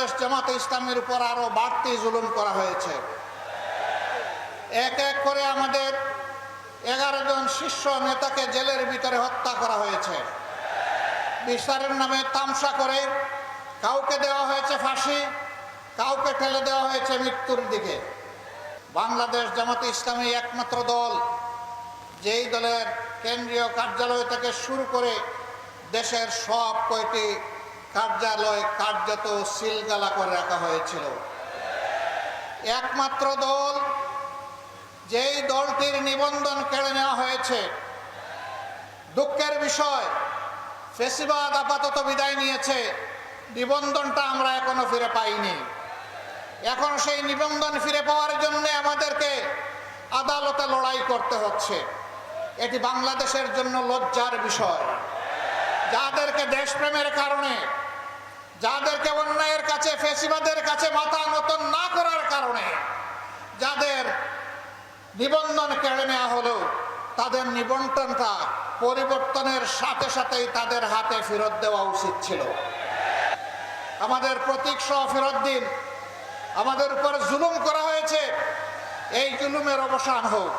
বাংলাদেশ জামাতে ইসলামের উপর আরো বাড়তি জুলুম করা হয়েছে। এক এক করে আমাদের 11 জন শীর্ষ নেতাকে জেলের ভিতরে হত্যা করা হয়েছে। বিচারের নামে তামসা করে কাউকে দেওয়া হয়েছে ফাঁসি, কাউকে ঠেলে দেওয়া হয়েছে মৃত্যুর দিকে। বাংলাদেশ জামাতে ইসলামী একমাত্র দল যেই দলের কেন্দ্রীয় কার্যালয় থেকে শুরু করে দেশের সব কয়টি কার্যালয় কার্যত সিলগালা করে রাখা হয়েছিল। একমাত্র দল যেই দলটির নিবন্ধন কেড়ে নেওয়া হয়েছে। দুঃখের বিষয়, ফেসিবাদ আপাতত বিদায় নিয়েছে, নিবন্ধনটা আমরা এখনো ফিরে পাইনি। এখন সেই নিবন্ধন ফিরে পাওয়ার জন্য আমাদেরকে আদালতে লড়াই করতে হচ্ছে। এটি বাংলাদেশের জন্য লজ্জার বিষয়। যাদেরকে দেশপ্রেমের কারণে, যাদেরকে অন্যায়ের কাছে, ফেসিবাদের কাছে মাথা নত না করার কারণে যাদের নিবন্ধন কেড়ে নেওয়া হলো, তাদের নিবন্ধনটা পরিবর্তনের সাথে সাথেই তাদের হাতে ফেরত দেওয়া উচিত ছিল। আমাদের প্রতীক সহ ফেরত দিন। আমাদের উপর জুলুম করা হয়েছে, এই জুলুমের অবসান হোক।